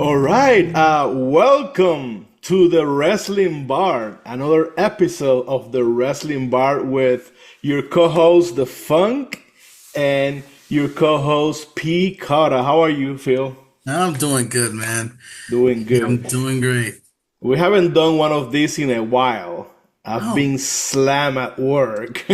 All right, welcome to the Wrestling Bar, another episode of the Wrestling Bar with your co-host The Funk and your co-host P. Carter. How are you, Phil? I'm doing good, man. Doing I'm good. doing great. We haven't done one of these in a while. I've Oh, been slammed at work.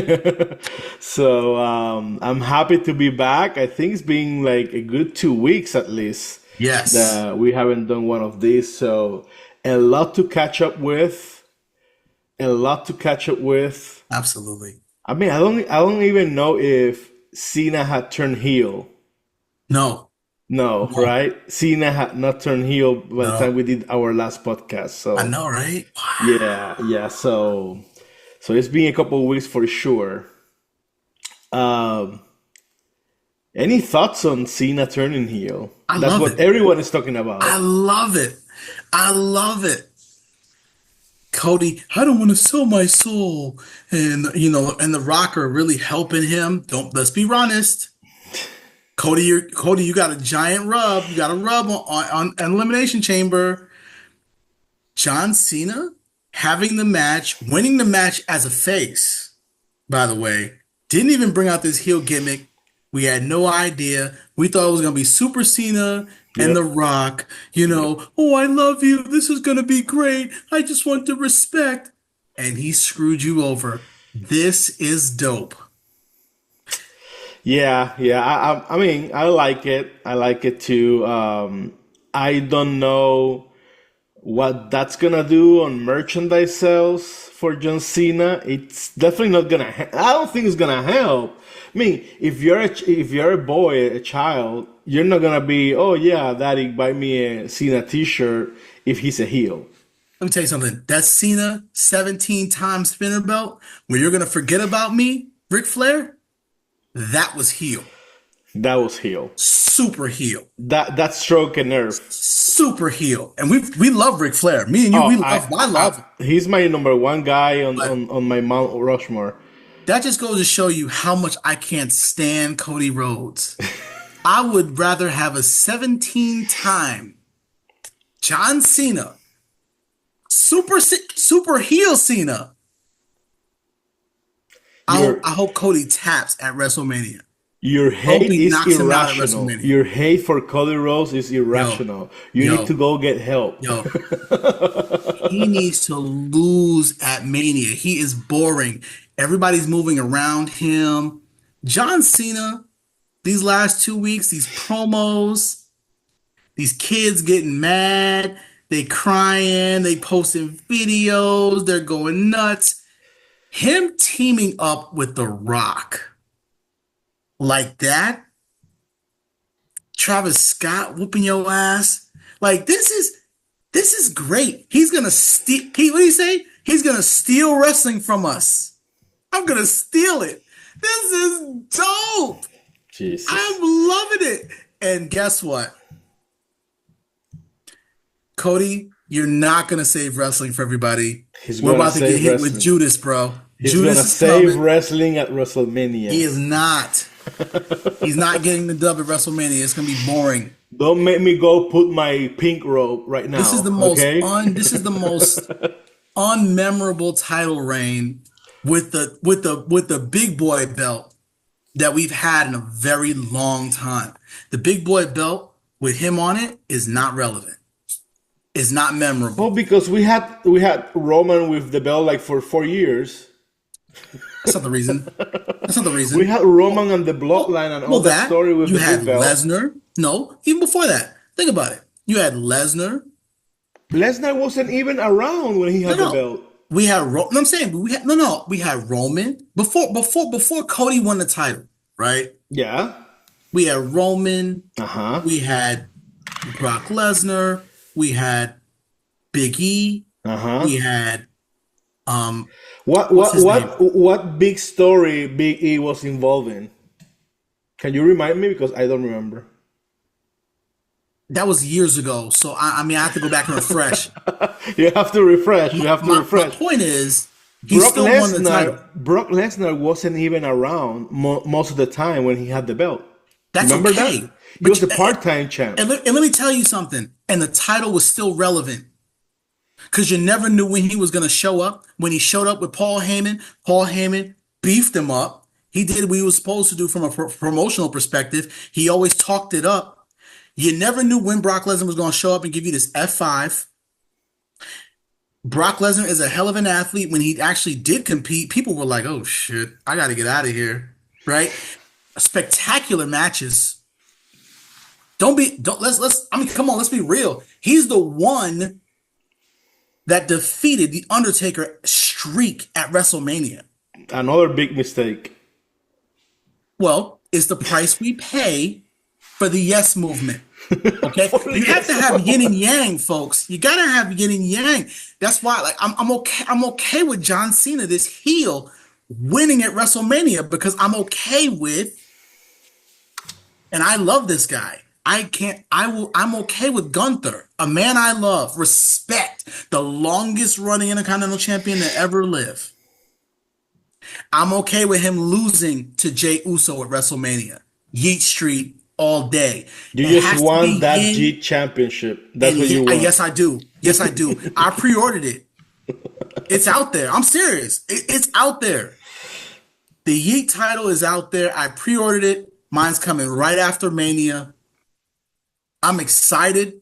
So I'm happy to be back. I think it's been like a good 2 weeks at least yes, that we haven't done one of these. So a lot to catch up with. A lot to catch up with. absolutely. I mean, I don't even know if Cena had turned heel. No, No, no, right? Cena had not turned heel by the time no. we did our last podcast. I So know, right? yeah, yeah. So it's been a couple of weeks for sure. Um, any thoughts on Cena turning heel? I That's love what it. everyone is talking I about. love it. I love it. Cody, I don't want to sell my soul. And the Rocker really helping him. Don't let's be honest. Cody, you got a giant rub. You got a rub on an elimination chamber. John Cena having the match, winning the match as a face, by the way, didn't even bring out this heel gimmick. We had no idea. We thought it was going to be Super Cena and The Yep, Rock. yep. Oh, I love you. This is going to be great. I just want the respect. And he screwed you over. This is dope. Yeah, yeah. I mean, I like it. I like it too. I don't know what that's gonna do on merchandise sales for John Cena. It's definitely not gonna. I don't think it's gonna help. I mean, if you're a boy, a child, you're not gonna be. Oh yeah, Daddy, buy me a Cena T-shirt if he's a heel. Let me tell you something. That Cena 17-time spinner belt, where you're going to forget about me, Ric Flair, that was heel. That was heel. Super heel. That stroke a nerve. Super heel. And we love Ric Flair. Me and you, Oh, I love him. he's my number one guy on, But on, on my Mount Rushmore. that just goes to show you how much I can't stand Cody Rhodes. I would rather have a 17-time John Cena, super heel Cena. Your I hope Cody taps at WrestleMania. your I hope hate he is knocks him out at irrational. WrestleMania. Your hate for Cody Rhodes is Yo, irrational. You need to yo, go get help. yo. He needs to lose at Mania. He is boring. Everybody's moving around him. John Cena, these last 2 weeks, these promos, these kids getting mad, they crying, they posting videos, they're going nuts. Him teaming up with The Rock like that, Travis Scott whooping your ass. Like this is great. He's gonna steal. What do you say? He's gonna steal wrestling from us. I'm gonna steal it. This is dope. Jesus. I'm loving it. And guess what, Cody? You're not gonna save wrestling for everybody. He's We're gonna about to get save hit with wrestling. Judas, bro. He's Judas gonna is save coming. wrestling at He WrestleMania. is not. He's not getting the dub at WrestleMania. It's gonna be boring. Don't make me go put my pink robe right This is the now, most okay? un. This is the most unmemorable title reign with the big boy belt that we've had in a very long time. The big boy belt with him on it is not relevant. Is not Well, memorable. because we had Roman with the belt like for 4 years. That's not the reason. That's not the We reason. had Roman Well, and the Bloodline and all well, that that story with you the had big belt. Lesnar. No, even before that. Think about it. You had Lesnar. Lesnar wasn't even around when he No, had the no. belt. We had no, I'm saying we had no, no. We had Roman before Cody won the title, right? Yeah. We had Roman. Uh-huh. We had Brock Lesnar. We had Big E. Uh-huh. We had What what's what his name? what what big story Big E was involved in? Can you remind me because I don't remember. That was years ago. So I mean I have to go back and refresh. You have to refresh. You My, have to my refresh. point is he Brock still won the title. Lesnar wasn't even around most of the time when he had the belt. That's Remember that? okay. He But was a part-time champ. and let me tell you something. and the title was still relevant because you never knew when he was going to show up. When he showed up with Paul Heyman beefed him up. He did what he was supposed to do from a promotional perspective. He always talked it up. You never knew when Brock Lesnar was going to show up and give you this F5. Brock Lesnar is a hell of an athlete. When he actually did compete, people were like, "Oh shit, I got to get out of here." Right? Spectacular matches. Let's I mean, come on, let's be real. He's the one that defeated the Undertaker streak at WrestleMania. Another big mistake. Well, it's the price we pay for the yes movement. Okay, you have to have yin and yang, folks. You gotta have yin and yang. That's why, like, I'm okay. I'm okay with John Cena, this heel, winning at WrestleMania because I'm okay with, and I love this guy. I can't. I will. I'm okay with Gunther, a man I love, respect, the longest running Intercontinental Champion to ever live. I'm okay with him losing to Jey Uso at WrestleMania. Yeet Street all day. You It just has to want be that yin G championship. That's and what you yin. want. Yes, I do. Yes, I do. I pre-ordered it. It's out there. I'm serious. It's out there. The Yeet title is out there. I pre-ordered it. Mine's coming right after Mania. I'm excited.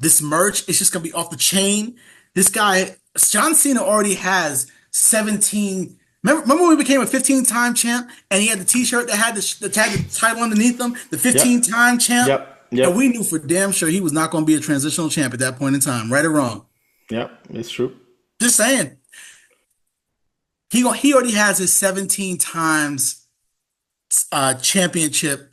This merch is just gonna be off the chain. This guy, John Cena, already has 17. Remember when we became a 15-time champ and he had the T-shirt that had the title underneath him, the Yep. 15-time champ, Yep. and Yep. we knew for damn sure he was not going to be a transitional champ at that point in time, right or wrong. Yep. It's true. Just saying, he already has his 17 times championship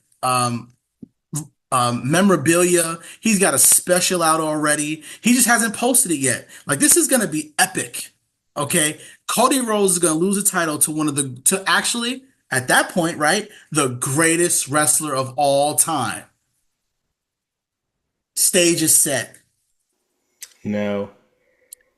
memorabilia. He's got a special out already. He just hasn't posted it yet. Like this is gonna be epic. Okay, Cody Rhodes is gonna lose the title to one of the to actually at that point, right, the greatest wrestler of all time. Stage is set. No.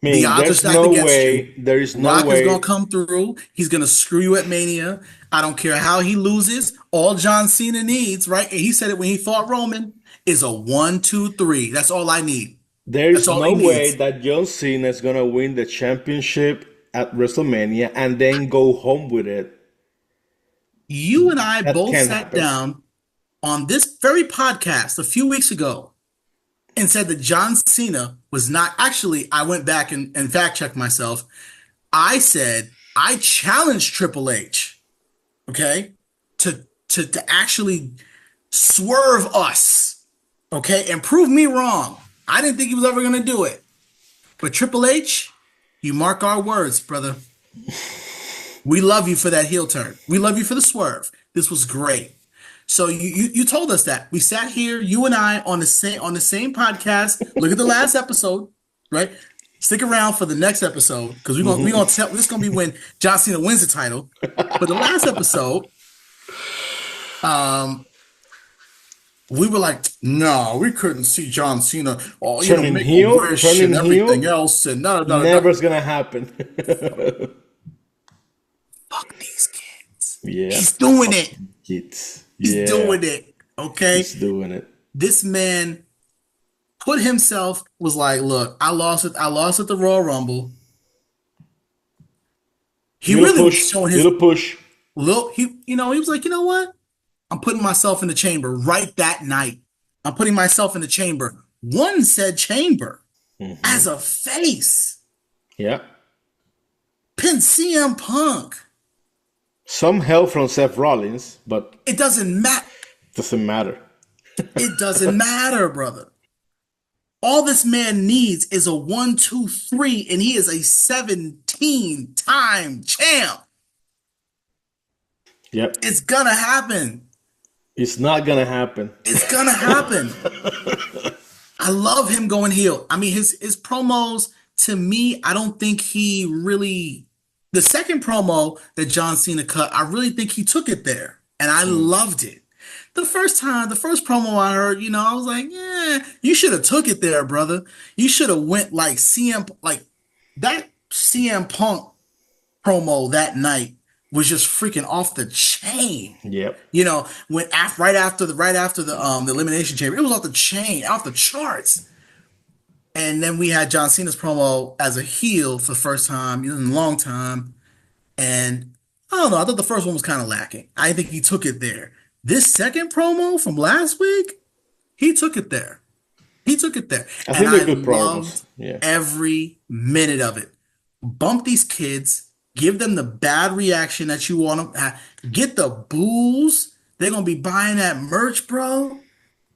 I The mean, odds are there's stacked no against you. way. There is no Rock is gonna way. come through. He's gonna screw you at Mania. I don't care how he loses. All John Cena needs, right? And he said it when he fought Roman, is a 1, 2, 3. That's all I need. That's There's all no he way needs. that John Cena is gonna win the championship at WrestleMania and then go home with it. You and I That both can't sat happen. down on this very podcast a few weeks ago and said that John Cena was not actually. I went back and fact checked myself. I said I challenged Triple H, okay, to actually swerve us, okay, and prove me wrong. I didn't think he was ever going to do it. But Triple H, you mark our words, brother. We love you for that heel turn. We love you for the swerve. This was great. So you told us that. We sat here, you and I, on the same podcast. Look at the last episode, right? Stick around for the next episode because we're gonna tell this is gonna be when John Cena wins the title. But the last episode, um, we were like, no, we couldn't see John Cena, or Turning make a heel, wish and turning everything heel, else, and no, no, no, no. never's gonna happen. Fuck these kids. Yeah, He's doing it. it's He's yeah, doing it. Okay. he's doing it. This man put himself was like, look, I lost it. I lost at the Royal Rumble. He Little really was push, showing his little push. look. He was like, you know what? I'm putting myself in the chamber right that night. I'm putting myself in the chamber. One said chamber Hmm. as a face. Yeah, Pin CM Punk. some help from Seth Rollins, but It doesn't matter. doesn't matter. It doesn't matter, brother. All this man needs is a 1, 2, 3, and he is a 17-time champ. Yep, It's gonna happen. it's not gonna happen. It's gonna happen. I love him going heel. I mean, his promos to me, I don't think he really. The second promo that John Cena cut, I really think he took it there, and I loved it. The first promo I heard, I was like, yeah, you should have took it there, brother. You should have went like that CM Punk promo that night was just freaking off the chain. Yep. When right after the elimination chamber, it was off the chain, off the charts. And then we had John Cena's promo as a heel for the first time, in a long time. And I don't know, I thought the first one was kind of lacking. I think he took it there. This second promo from last week, he took it there. He took it there. I And think they're I good promos. loved Yeah. every minute of it. Bump these kids, give them the bad reaction that you want them, get the boos. They're gonna be buying that merch, bro.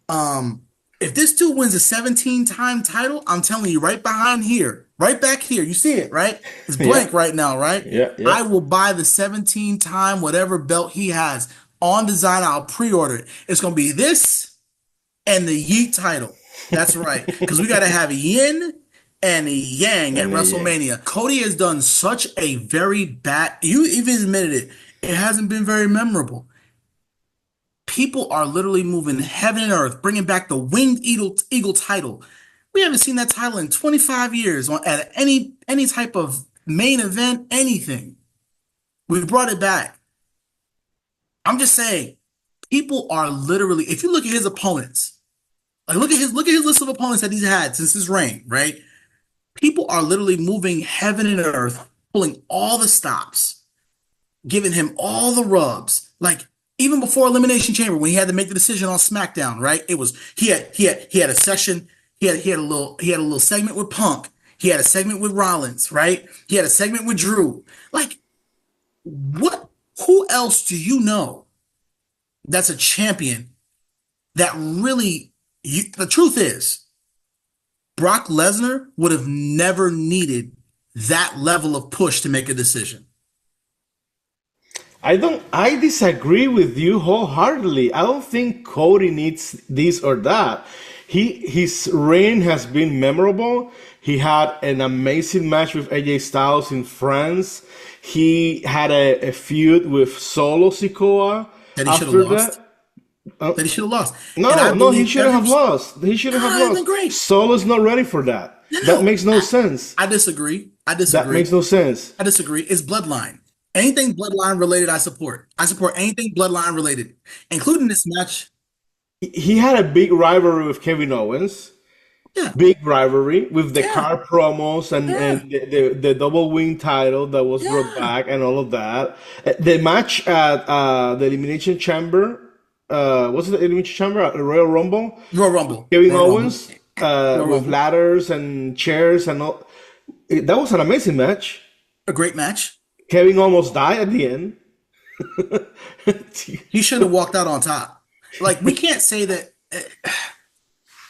Um, if this dude wins a 17-time title, I'm telling you, right behind here, right back here, you see it, right? It's Yeah. blank right now, right? Yeah. Yeah. I will buy the 17-time whatever belt he has on design. I'll pre-order it. It's gonna be this and the Yeet title. That's right, because we gotta have yin and yang at And yeah. WrestleMania. Cody has done such a very bad. You even admitted it. It hasn't been very memorable. People are literally moving heaven and earth, bringing back the winged eagle title. We haven't seen that title in 25 years at any type of main event, anything. We brought it back. I'm just saying, people are literally. If you look at his opponents, like look at his list of opponents that he's had since his reign, right? People are literally moving heaven and earth, pulling all the stops, giving him all the rubs. Like even before Elimination Chamber, when he had to make the decision on SmackDown, right? It was he had a session, he had a little segment with Punk, he had a segment with Rollins, right? He had a segment with Drew. Like what? Who else do you know that's a champion that really? The truth is, Brock Lesnar would have never needed that level of push to make a decision. I disagree with you wholeheartedly. I don't think Cody needs this or that. His reign has been memorable. He had an amazing match with AJ Styles in France. He had a feud with Solo Sikoa That he should have after lost. that. Uh, That he should have lost. And I no, no, he believe shouldn't have lost. He shouldn't have it'd been lost. great. Solo's not ready for that. That No, makes no sense. I disagree. I That disagree. makes no sense. I disagree. It's bloodline. Anything bloodline related, I support. I support anything bloodline related, including this match. He had a big rivalry with Kevin Owens. Yeah, Big rivalry with the yeah, car promos yeah, and the double wing title that was brought yeah, back and all of that. The match at the Elimination Chamber, was it the Elimination Chamber at the Royal Rumble? Royal Rumble, Kevin Royal Rumble, Owens Royal with Rumble. ladders and chairs and all. That was an amazing match. A great match. Kevin almost died at the end. He should have walked out on top. Like we can't say that.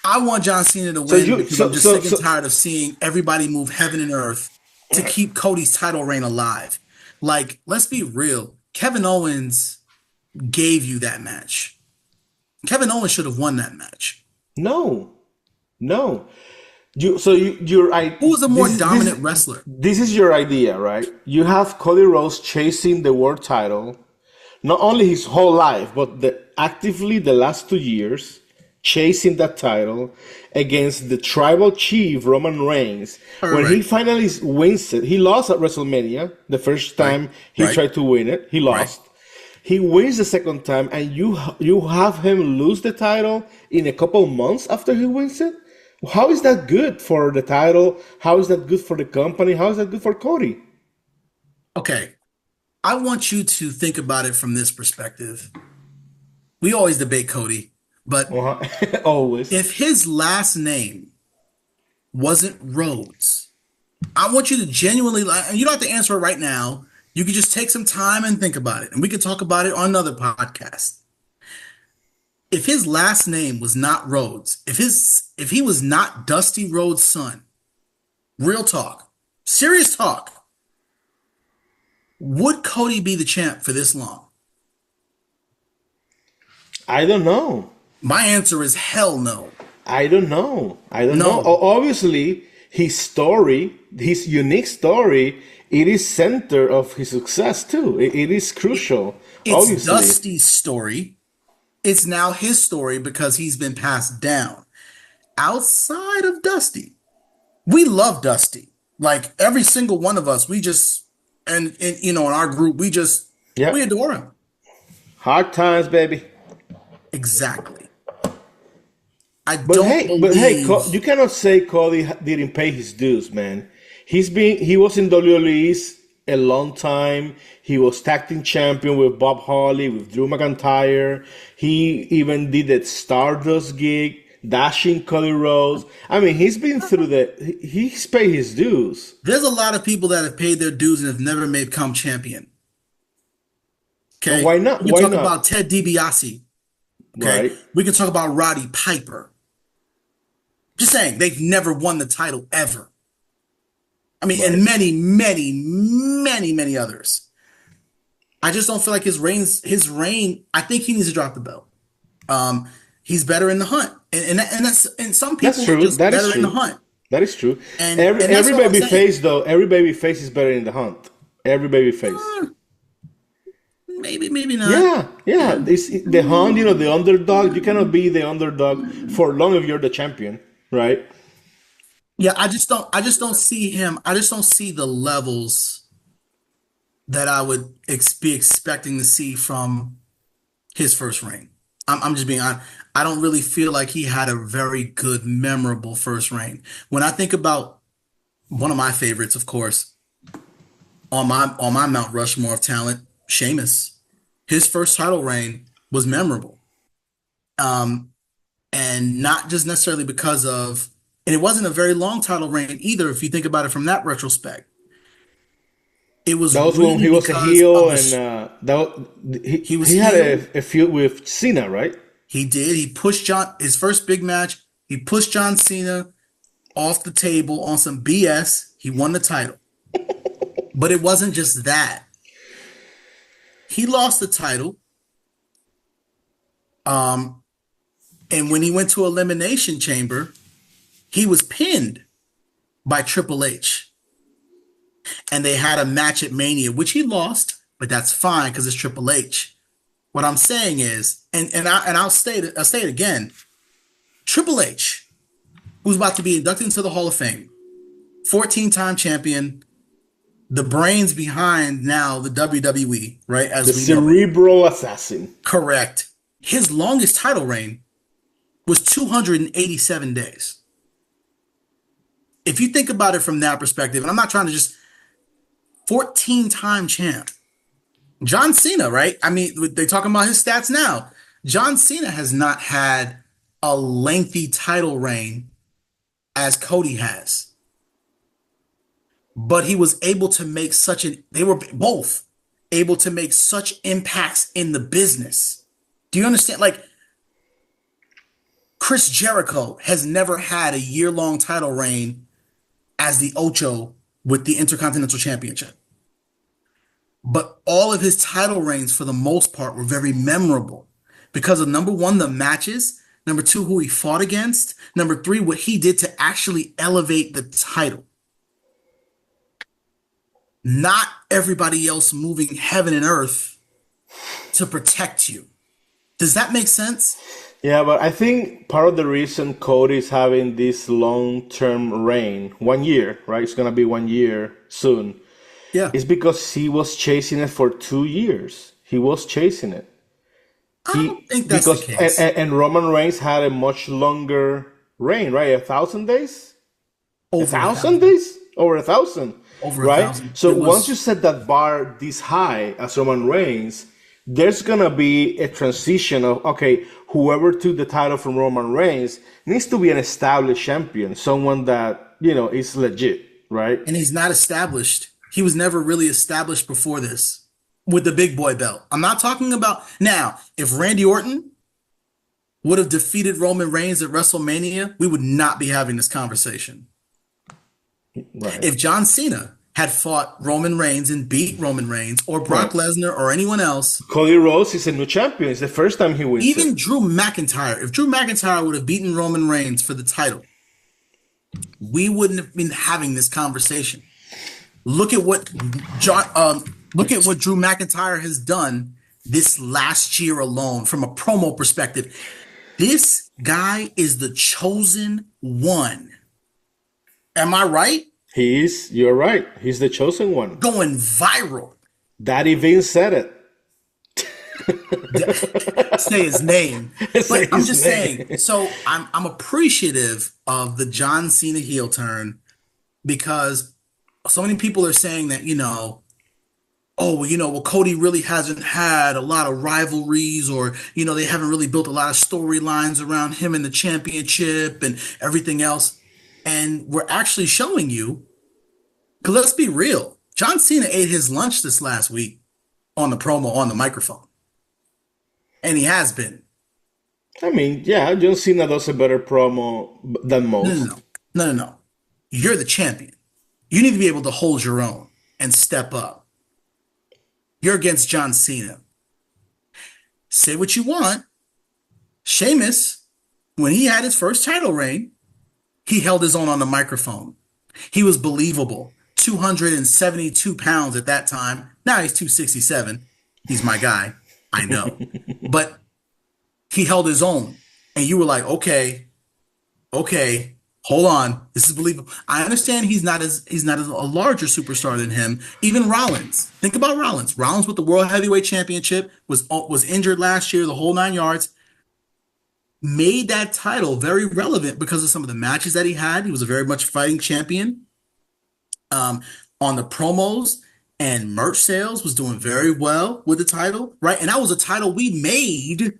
I want John Cena to So win you because I'm just sick and so tired of seeing everybody move heaven and earth to keep Cody's title reign alive. Like, let's be real. Kevin Owens gave you that match. Kevin Owens should have won that match. no, no. You're I Who was a more this is dominant wrestler? this is your idea, right? You have Cody Rhodes chasing the world title, not only his whole life, but actively the last 2 years, chasing that title against the tribal chief Roman Reigns. All When he right, finally wins it, he lost at WrestleMania the first right, time he right, tried to win it. He right. lost. He wins the second time, and you have him lose the title in a couple months after he wins it. How is that good for the title? How is that good for the company? How is that good for Cody? Okay. I want you to think about it from this perspective. We always debate Cody, but Always. if his last name wasn't Rhodes, I want you to genuinely, and you don't have to answer it right now. You can just take some time and think about it, and we can talk about it on another podcast. If his last name was not Rhodes, if he was not Dusty Rhodes' son, real talk, serious talk, would Cody be the champ for this long? I don't know. My answer is hell no. I don't know. I don't know. No. Obviously, his story, his unique story, it is center of his success too. It is crucial. It's Obviously. Dusty's story. It's now his story because he's been passed down. Outside of Dusty, we love Dusty. Like every single one of us, we just, and in our group, we just We Yep. adore him. Hard times, baby. Exactly. I But don't hey, you believe. cannot say Cody didn't pay his dues, man. He was in WWE's a long time. He was tag team champion with Bob Harley, with Drew McIntyre. He even did that Stardust gig, dashing Cody Rhodes. I mean, he's been through he's paid his dues. There's a lot of people that have paid their dues and have never made come champion. And Okay. why not? We can Why talk not? about Ted DiBiase. Okay. Right? We can talk about Roddy Piper. Just saying, they've never won the title ever. I mean, and Right. many, many, many, many others. I just don't feel like his reign, I think he needs to drop the belt. Um, he's better in the hunt. And some That's people are true. just That is better in the true. hunt. That is true. And that's Every all I'm baby saying. face though, every baby face is better in the hunt. Every baby face. Uh, maybe, maybe not. Yeah, yeah. This the hunt, the underdog. You cannot be the underdog for long if you're the champion, right? Yeah, I just don't see him. I just don't see the levels that I would be expecting to see from his first reign. I'm just being honest. I don't really feel like he had a very good, memorable first reign. When I think about one of my favorites, of course, on my Mount Rushmore of talent, Sheamus. His first title reign was memorable. Um, and not just necessarily because of, and it wasn't a very long title reign either, if you think about it from that retrospect. It was That was when really he was a because of heel, the and he was he had heel. a feud with Cena, right? He did. He pushed his first big match. He pushed John Cena off the table on some BS. He won the title. But it wasn't just that. He lost the title. Um, and when he went to Elimination Chamber, he was pinned by Triple H. And they had a match at Mania, which he lost, but that's fine because it's Triple H. What I'm saying is, I'll state it again. Triple H, who's about to be inducted into the Hall of Fame, 14-time champion, the brains behind now the WWE, right, The as we know it. cerebral assassin. Correct. His longest title reign was 287 days. If you think about it from that perspective, and I'm not trying to just 14-time champ. John Cena, right? I mean, they're talking about his stats now. John Cena has not had a lengthy title reign as Cody has, but he was able to make they were both able to make such impacts in the business. Do you understand? Like, Chris Jericho has never had a year-long title reign as the Ocho with the Intercontinental Championship. But all of his title reigns, for the most part, were very memorable because of number one, the matches, number two, who he fought against, number three, what he did to actually elevate the title. Not everybody else moving heaven and earth to protect you. Does that make sense? Yeah, but I think part of the reason Cody's having this long-term reign, 1 year, right? It's gonna be 1 year soon, Yeah. is because he was chasing it for 2 years. He was chasing it. I don't He think that's the because case. and Roman Reigns had a much longer reign, right? 1,000 days, a Over a thousand thousand. days, over 1,000, Over a right? thousand. So It once you was, set that bar this high as Roman Reigns, there's gonna be a transition of okay, whoever took the title from Roman Reigns needs to be an established champion, someone that is legit, right? and he's not established. He was never really established before this with the big boy belt. I'm not talking about now, if Randy Orton would have defeated Roman Reigns at WrestleMania, we would not be having this conversation. Right. If John Cena had fought Roman Reigns and beat Roman Reigns or Brock Right. Lesnar or anyone else, Cody Rhodes is a new champion. It's the first time he wins it. even Drew McIntyre, if Drew McIntyre would have beaten Roman Reigns for the title, we wouldn't have been having this conversation. Look at what look at what Drew McIntyre has done this last year alone from a promo perspective. This guy is the chosen one. Am I right? You're right. He's the chosen one. Going viral. Daddy Vince said it. Say his name. Say But I'm his just saying, name. so I'm appreciative of the John Cena heel turn because so many people are saying that, oh, well, well, Cody really hasn't had a lot of rivalries, or, they haven't really built a lot of storylines around him in the championship and everything else. And we're actually showing you, because let's be real, John Cena ate his lunch this last week on the promo on the microphone, and he has been. I mean, yeah, John Cena does a better promo than No, no, most. no, no, no, no. You're the champion. You need to be able to hold your own and step up. You're against John Cena. Say what you want. Sheamus, when he had his first title reign, he held his own on the microphone. He was believable. 272 pounds at that time. Now he's 267. He's my guy. I know. But he held his own. And you were like, okay, okay, hold on. This is believable. I understand he's not as a larger superstar than him. Even Rollins. Think about Rollins. Rollins with the World Heavyweight Championship was injured last year, the whole 9 yards. Made that title very relevant because of some of the matches that he had. He was a very much fighting champion. Um, on the promos and merch sales was doing very well with the title, right? And that was a title we made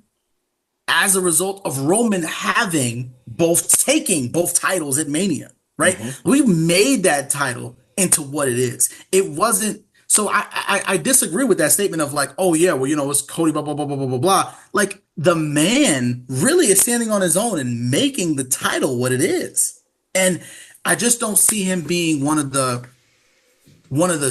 as a result of Roman having taking both titles at Mania, right? Hmm. We made that title into what it is. It wasn't. So I disagree with that statement of like, oh yeah, well, it's Cody, blah blah blah blah blah blah blah. Like the man really is standing on his own and making the title what it is. And I just don't see him being one of the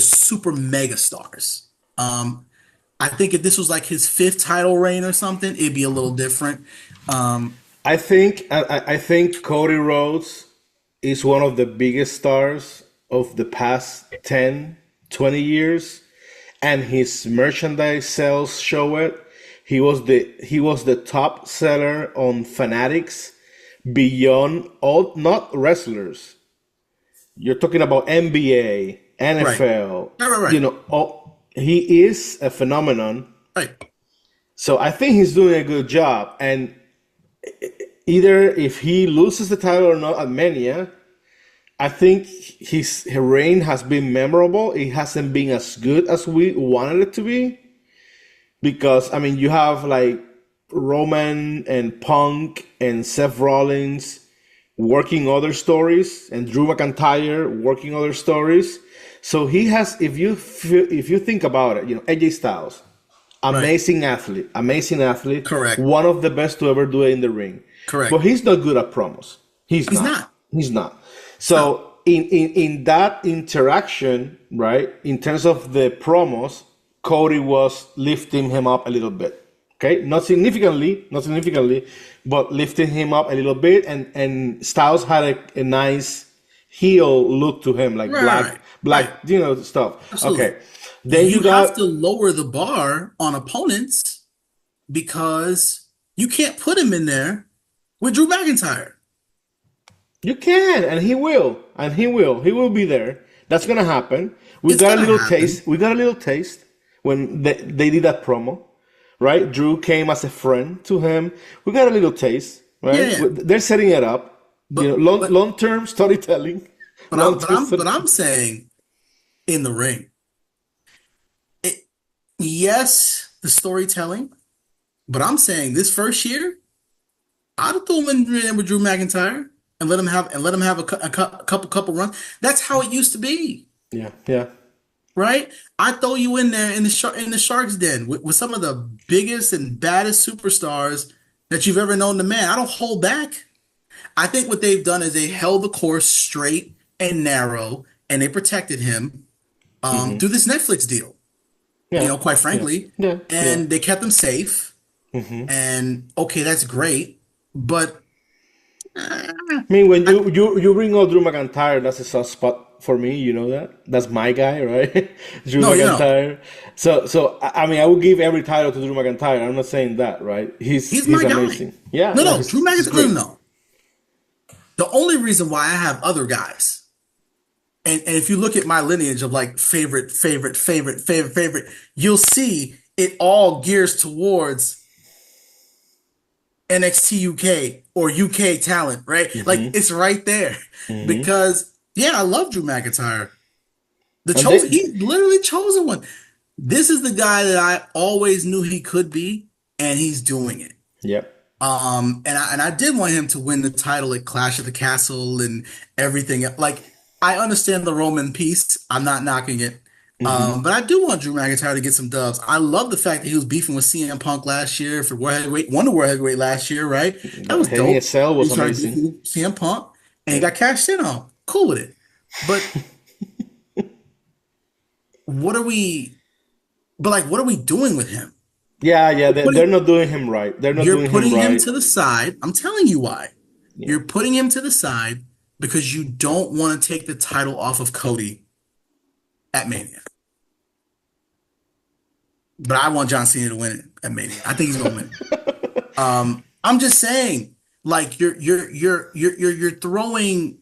super mega stars. I think if this was like his fifth title reign or something, it'd be a little different. Um, I think Cody Rhodes is one of the biggest stars of the past 10, 20 years, and his merchandise sales show it. He was the top seller on Fanatics beyond all not wrestlers. You're talking about NBA, right, NFL, right, right, right, he is a phenomenon. right. So I think he's doing a good job. And either if he loses the title or not at Mania, I think his reign has been memorable. It hasn't been as good as we wanted it to be because I mean you have like Roman and Punk and Seth Rollins working other stories and Drew McIntyre working other stories. So he has, if you think about it, AJ Styles, Right. amazing athlete, Correct. one of the best to ever do it in the ring. But Correct. he's not good at promos. He's He's not. not. He's not. No. So in that interaction, right, in terms of the promos, Cody was lifting him up a little bit. Okay, not significantly, but lifting him up a little bit, and Styles had a nice heel look to him, like Right. Right. black, Right. stuff. Absolutely. Okay, then You you have to got lower the bar on opponents because you can't put him in there with Drew McIntyre. you can, and he will be there. That's gonna happen. We It's got a gonna little happen. taste. We got a little taste when they did that promo, right? Drew came as a friend to him. We got a little taste, Yeah, right? yeah. They're setting it up. But but Long term storytelling, but long I'm but term I'm but I'm storytelling. saying in the ring. It, yes, the storytelling, but I'm saying this first year, I'd have threw him in there with Drew McIntyre and let him have a couple runs. That's how it used to be, Yeah, yeah. right? I throw you in there in the Sharks Den with some of the biggest and baddest superstars that you've ever known to man. I don't hold back. I think what they've done is they held the course straight and narrow, and they protected him Hmm. through this Netflix deal. Yeah, Quite yeah, frankly, yeah, yeah. and they kept him safe. Hmm. And okay, that's great, but uh, I mean, when I, you bring out Drew McIntyre, that's a soft spot for me. You know that. That's my guy, right? Drew no, McIntyre. So I mean, I would give every title to Drew McIntyre. I'm not saying that, right? He's he's he's my guy. amazing. Yeah, No, yeah, no, Drew he's McIntyre. No, no, great. no. The only reason why I have other guys, and if you look at my lineage of like favorite, you'll see it all gears towards NXT UK or UK talent, right? Like Hmm. it's right there. Hmm. Because yeah, I love Drew McIntyre. The And chosen, they, he literally chosen one. This is the guy that I always knew he could be, and he's doing it. yep. And I did want him to win the title at Clash of the Castle and everything. Like, I understand the Roman piece. I'm not knocking it. Hmm. But I do want Drew McIntyre to get some dubs. I love the fact that he was beefing with CM Punk last year for World Heavyweight, won the World Heavyweight last year, right? That The was Hell in a dope. Cell He was was trying to beef amazing. with CM Punk, and he Yep. got cashed in on. Cool with it. But what are we? But like, what are we doing with him? Yeah, yeah, You're they're putting, not doing him right. They're not you're doing him putting him right. to the side. I'm telling you why. Yeah. You're putting him to the side because you don't want to take the title off of Cody at Mania. But I want John Cena to win it at Mania. I think he's gonna win. I'm just saying, like you're throwing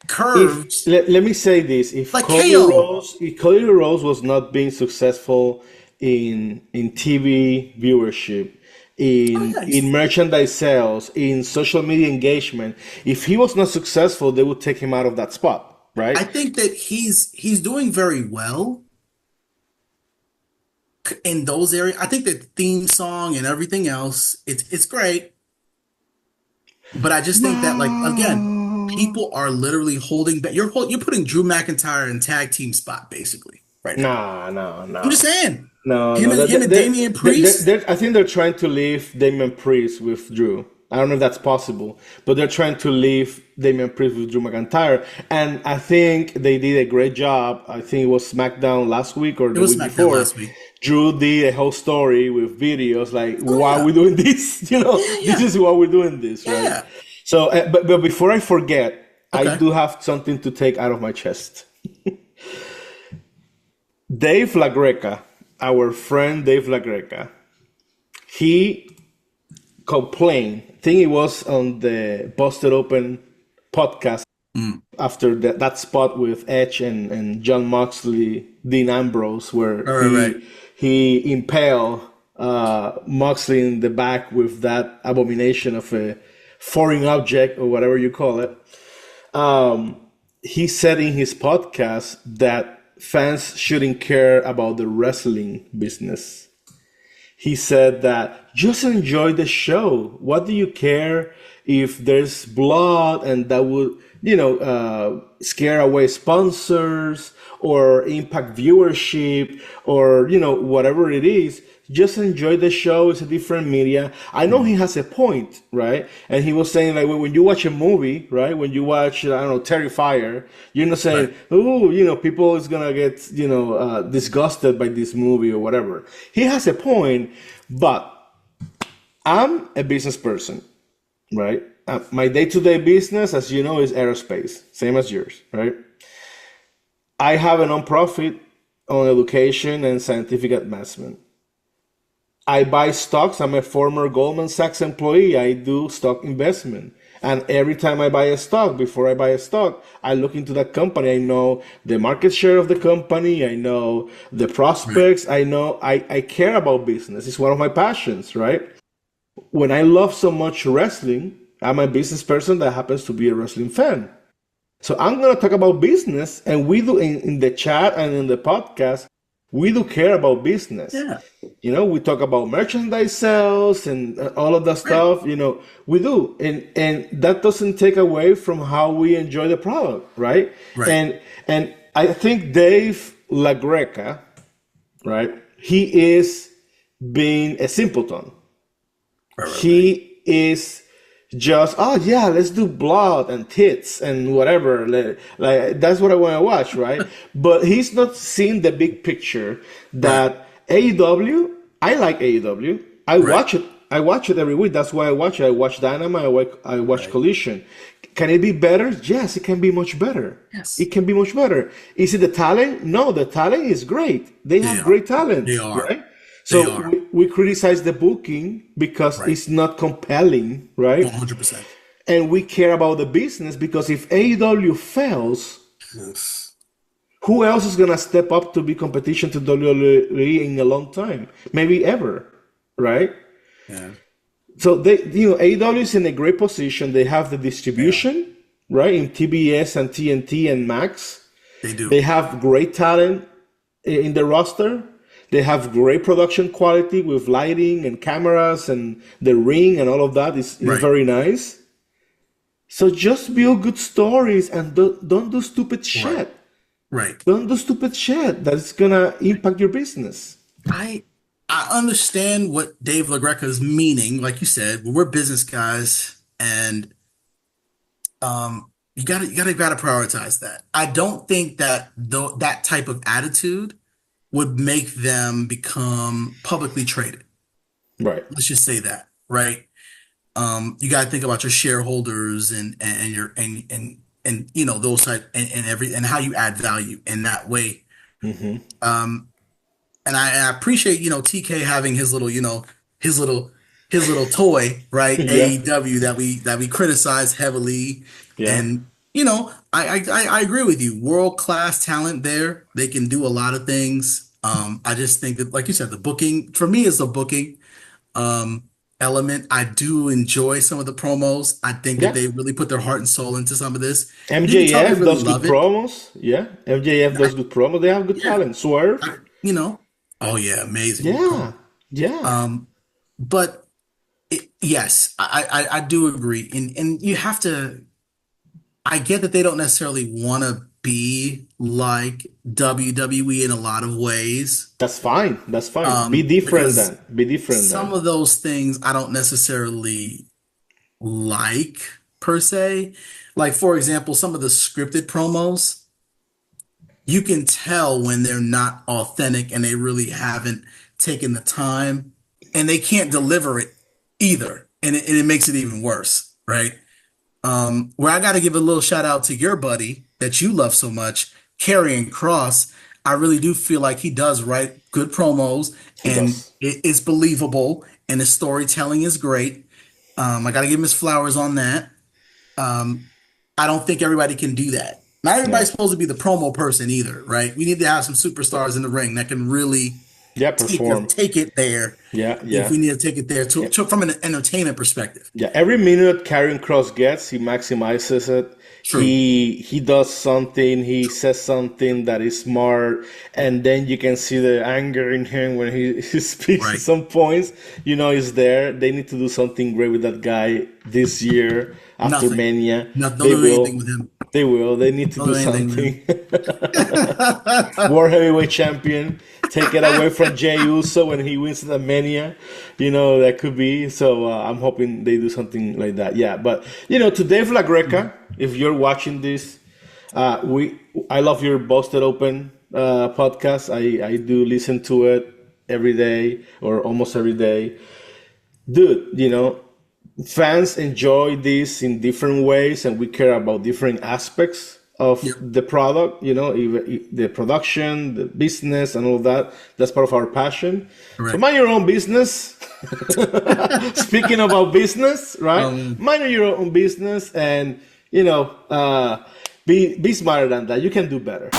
If curves let me say this, like KO. If Cody Rhodes was not being successful in TV viewership, Oh yeah, in merchandise sales, in social media engagement, if he was not successful, they would take him out of that spot, right? I think that he's doing very well in those areas. I think the theme song and everything else, it's great. But I just think that, like, again, No. people are literally holding back. You're putting Drew McIntyre in tag team spot basically right now. Nah, no, I'm just no. saying, No, him no. and him and Damian Priest. I think they're trying to leave Damian Priest with Drew. I don't know if that's possible, but they're trying to leave Damian Priest with Drew McIntyre. And I think they did a great job. I think it was SmackDown last week or It the was week SmackDown before. last week. Drew did a whole story with videos like, Oh why are yeah, we doing this? yeah, This yeah, is why we're doing this, right? yeah. So, but before I forget, I Okay. do have something to take out of my chest. Dave LaGreca, our friend Dave LaGreca, he complained, I think it was on the Busted Open podcast Mm. after that spot with Edge and John Moxley, Dean Ambrose, where All right, right. he impaled Moxley in the back with that abomination of a foreign object or whatever you call it. Um, he said in his podcast that fans shouldn't care about the wrestling business. He said that just enjoy the show. What do you care if there's blood and that would, scare away sponsors or impact viewership or, whatever it is. Just enjoy the show. It's a different media. I know he Mm. has a point, right? And he was saying like when you watch a movie, right? When you watch, I don't know, Terrifier, you're not saying, Right. oh, people is gonna get, disgusted by this movie or whatever. He has a point, but I'm a business person, right? My day-to-day business, as you know, is aerospace, same as yours, right? I have a non-profit on education and scientific advancement. I buy stocks. I'm a former Goldman Sachs employee. I do stock investment. And every time I buy a stock, before I buy a stock, I look into that company. I know the market share of the company. I know the Right. prospects. I care about business. It's one of my passions, right? When I love so much wrestling, I'm a business person that happens to be a wrestling fan. So I'm going to talk about business, and we do in the chat and in the podcast, we do care about business. Yeah. We talk about merchandise sales and all of that Right. stuff. We do, and that doesn't take away from how we enjoy the product, right? Right. And I think Dave LaGreca, right? He is being a simpleton. Right. Right. Right. He is just, oh yeah, let's do blood and tits and whatever. Like that's what I want to watch, right? But he's not seeing the big picture Right. that AEW. I like AEW. I Right. watch it. I watch it every week. That's why I watch it. I watch Dynamite. I watch Right. Collision. Can it be better? Yes, it can be much better. Yes. It can be much better. Is it the talent? No, the talent is great. They They have are. great talent, They are. right? They So are. we criticize the booking because Right. it's not compelling, right? 100%. And we care about the business because if AEW fails, Yes. Who else is gonna step up to be competition to WWE in a long time? Maybe ever, right? Yeah. So AEW is in a great position. They have the Yeah. distribution, right, in TBS and TNT and Max. They do. They have great talent in the roster. They have great production quality with lighting and cameras and the ring and all of that is Right. very nice. So just build good stories and don't do stupid Right. shit. Right. Don't do stupid shit that's gonna impact your business. I I understand what Dave LaGreca is meaning. Like you said, we're business guys, and you gotta prioritize that. I don't think that that type of attitude would make them become publicly traded. Right. Let's just say that, right? You got to think about your shareholders and your and those type and how you add value in that way. Hmm. Um, and I appreciate TK having his little his little toy, right? Yeah. AEW that we criticize heavily, Yeah. and I agree with you. World class talent there. They can do a lot of things. I just think that, like you said, the booking for me is the booking element. I do enjoy some of the promos. I think that Yeah. they really put their heart and soul into some of this, and you can tell they MJF really does good love it. promos. Yeah. MJF does I, good promos. They have good yeah, talent. Swerve. oh yeah, amazing Yeah. promo. Yeah. Um, but yes, I do agree, and you have to. I get that they don't necessarily want to be like WWE in a lot of ways, That's fine. That's fine. Be different because then. Be different some then. of those things I don't necessarily like per se. Like, for example, some of the scripted promos, you can tell when they're not authentic and they really haven't taken the time, and they can't deliver it either. And it makes it even worse, right? Where I got to give a little shout out to your buddy that you love so much, Karrion Cross. I really do feel like he does write good promos, He and does. it's believable, and his storytelling is great. I got to give him his flowers on that. Um, I don't think everybody can do that. Not Yeah. everybody's supposed to be the promo person either, right? We need to have some superstars in the ring that can really Yeah. take Perform. take it there Yeah. if Yeah. we need to take it there Yeah. from an entertainment perspective. Yeah, every minute Karen Cross gets, he maximizes it. True. He does something, he says something that is smart, and then you can see the anger in him when he speaks at Right. some points. Is there. They need to do something great with that guy this year after Nothing. Mania. Nothing. Don't They do anything will. with him. They will. They need to Don't do do anything with him. something. World Heavyweight Champion. Take it away from Jey Uso when he wins the Mania. That could be. So I'm hoping they do something like that. Yeah, but to Dave LaGreca, if you're watching this, I love your Busted Open podcast. I do listen to it every day or almost every day. Dude, fans enjoy this in different ways, and we care about different aspects of Yep. the product, even the production, the business, and all that. That's part of our passion. So Correct. mind your own business. Speaking about business, right? Um, Mind your own business, and be smarter than that. You can do better.